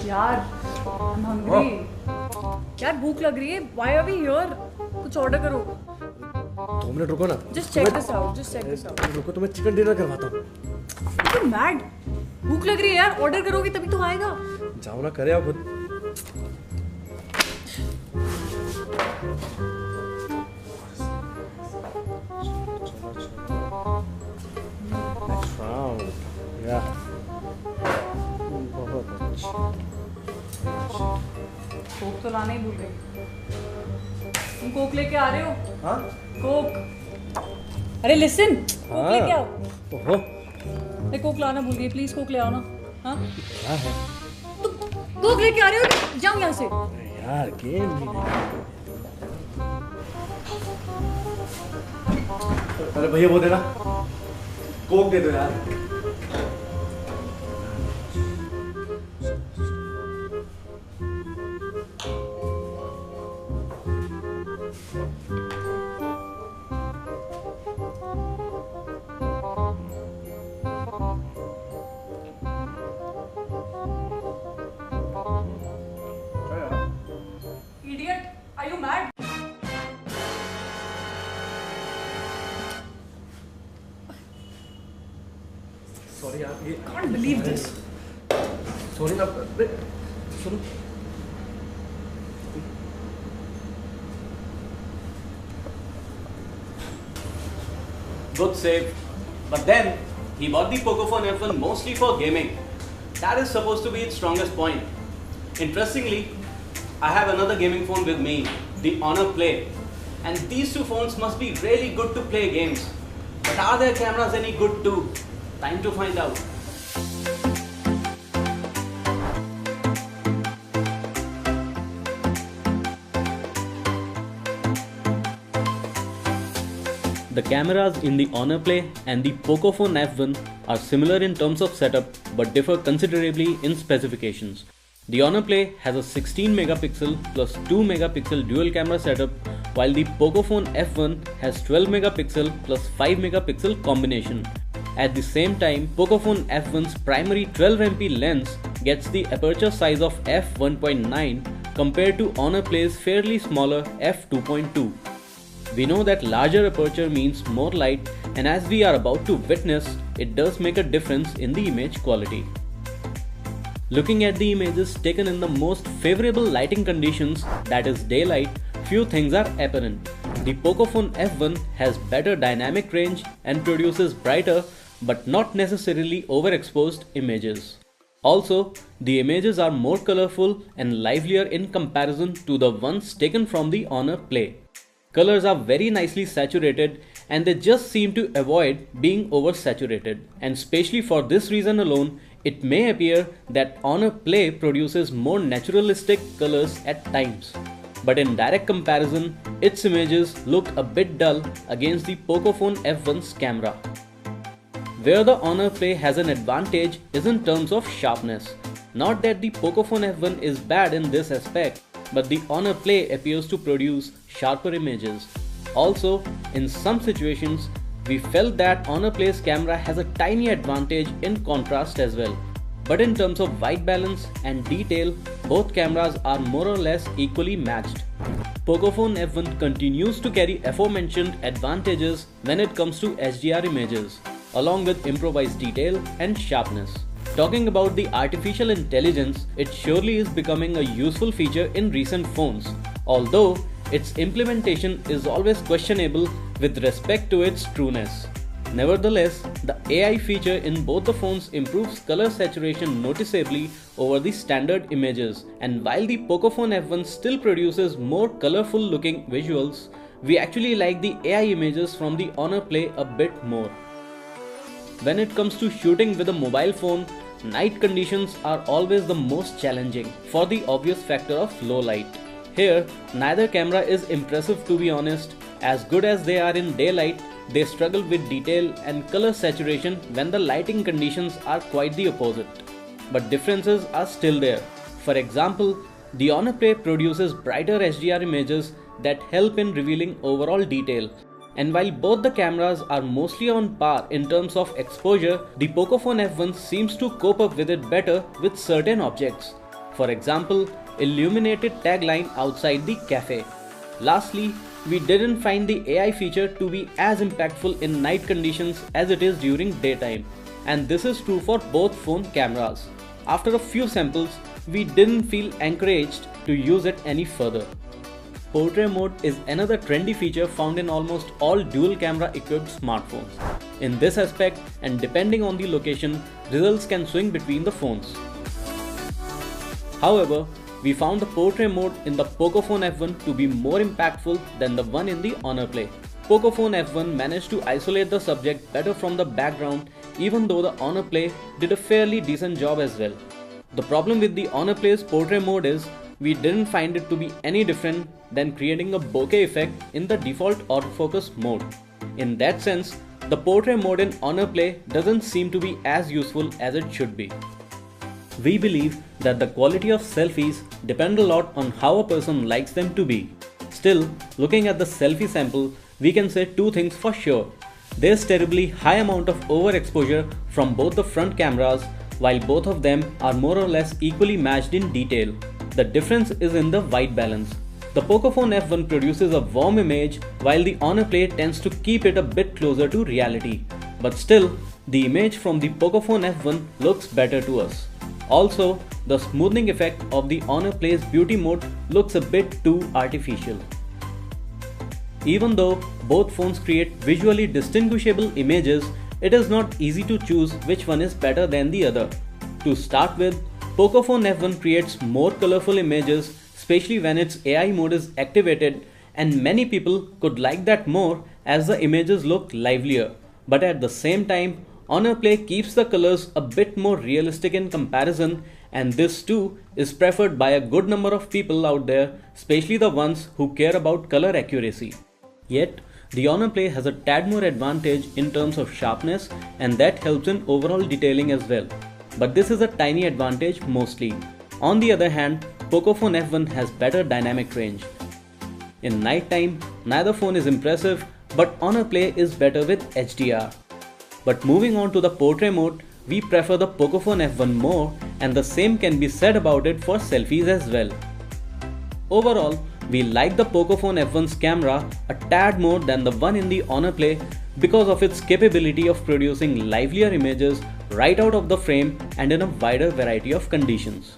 यार, I'm hungry. यार भूख लग रही है. Why are we here? कुछ ऑर्डर करो. 2 मिनट रुको ना. Just check this out. Just check this out. रुको तो मैं चिकन डिनर करवाता हूँ. You're mad. भूख लग रही है यार. ऑर्डर करोगे तभी तो आएगा. जाओ ना, करे आप खुद. Next round. Yeah. बहुत अच्छा. कोक तो लाना ही भूल गई. तुम कोक लेके आ रहे हो? हाँ? कोक. अरे लिसन. कोक लेके आओ. ओहो. मैं कोक लाना भूल गई. प्लीज कोक ले आओ ना. हाँ? क्या है? तुम कोक लेके आ रहे हो? जाओ यहाँ से. यार गेम भी नहीं. अरे भैया वो देना. कोक दे दो यार. Idiot, are you mad? Sorry यार, ये Can't believe this. सॉरी ना. सुनो. Good save. But then, he bought the Pocophone F1 mostly for gaming. That is supposed to be its strongest point. Interestingly, I have another gaming phone with me, the Honor Play. And these two phones must be really good to play games. But are their cameras any good too? Time to find out. The cameras in the Honor Play and the Pocophone F1 are similar in terms of setup but differ considerably in specifications. The Honor Play has a 16 megapixel plus 2 megapixel dual camera setup, while the Pocophone F1 has 12 megapixel plus 5 megapixel combination. At the same time, Pocophone F1's primary 12MP lens gets the aperture size of f1.9 compared to Honor Play's fairly smaller f2.2. We know that larger aperture means more light, and as we are about to witness, it does make a difference in the image quality. Looking at the images taken in the most favorable lighting conditions, that is daylight, few things are apparent. The Pocophone F1 has better dynamic range and produces brighter but not necessarily overexposed images. Also, the images are more colorful and livelier in comparison to the ones taken from the Honor Play. Colors are very nicely saturated and they just seem to avoid being oversaturated. And especially for this reason alone, it may appear that Honor Play produces more naturalistic colors at times. But in direct comparison, its images look a bit dull against the Pocophone F1's camera. Where the Honor Play has an advantage is in terms of sharpness. Not that the Pocophone F1 is bad in this aspect, but the Honor Play appears to produce sharper images. Also, in some situations, we felt that Honor Play's camera has a tiny advantage in contrast as well. But in terms of white balance and detail, both cameras are more or less equally matched. Pocophone F1 continues to carry aforementioned advantages when it comes to HDR images, along with improvised detail and sharpness. Talking about the artificial intelligence, it surely is becoming a useful feature in recent phones, although its implementation is always questionable with respect to its trueness. Nevertheless, the AI feature in both the phones improves color saturation noticeably over the standard images, and while the Pocophone F1 still produces more colorful looking visuals, we actually like the AI images from the Honor Play a bit more. When it comes to shooting with a mobile phone, night conditions are always the most challenging for the obvious factor of low light. Here, neither camera is impressive to be honest. As good as they are in daylight, they struggle with detail and color saturation when the lighting conditions are quite the opposite. But differences are still there. For example, the Honor Play produces brighter HDR images that help in revealing overall detail, And while both the cameras are mostly on par in terms of exposure, the Pocophone F1 seems to cope up with it better with certain objects. For example, illuminated tagline outside the cafe. Lastly, we didn't find the AI feature to be as impactful in night conditions as it is during daytime, and this is true for both phone cameras. After a few samples, we didn't feel encouraged to use it any further. Portrait mode is another trendy feature found in almost all dual camera equipped smartphones. In this aspect, and depending on the location, results can swing between the phones. However, we found the portrait mode in the Pocophone F1 to be more impactful than the one in the Honor Play. Pocophone F1 managed to isolate the subject better from the background, even though the Honor Play did a fairly decent job as well. The problem with the Honor Play's portrait mode is we didn't find it to be any different than creating a bokeh effect in the default autofocus mode. In that sense, the portrait mode in Honor Play doesn't seem to be as useful as it should be. We believe that the quality of selfies depend a lot on how a person likes them to be. Still, looking at the selfie sample, we can say two things for sure. There's terribly high amount of overexposure from both the front cameras, while both of them are more or less equally matched in detail. The difference is in the white balance. The Pocophone F1 produces a warm image while the Honor Play tends to keep it a bit closer to reality. But still, the image from the Pocophone F1 looks better to us. Also, the smoothing effect of the Honor Play's beauty mode looks a bit too artificial. Even though both phones create visually distinguishable images, it is not easy to choose which one is better than the other. To start with, Pocophone F1 creates more colorful images, especially when its AI mode is activated, and many people could like that more as the images look livelier. But at the same time, Honor Play keeps the colors a bit more realistic in comparison, and this too is preferred by a good number of people out there, especially the ones who care about color accuracy. Yet, the Honor Play has a tad more advantage in terms of sharpness, and that helps in overall detailing as well. But this is a tiny advantage mostly. On the other hand, Pocophone F1 has better dynamic range. In nighttime, neither phone is impressive, but Honor Play is better with HDR. But moving on to the portrait mode, we prefer the Pocophone F1 more, and the same can be said about it for selfies as well. Overall, we like the Pocophone F1's camera a tad more than the one in the Honor Play because of its capability of producing livelier images right out of the frame and in a wider variety of conditions.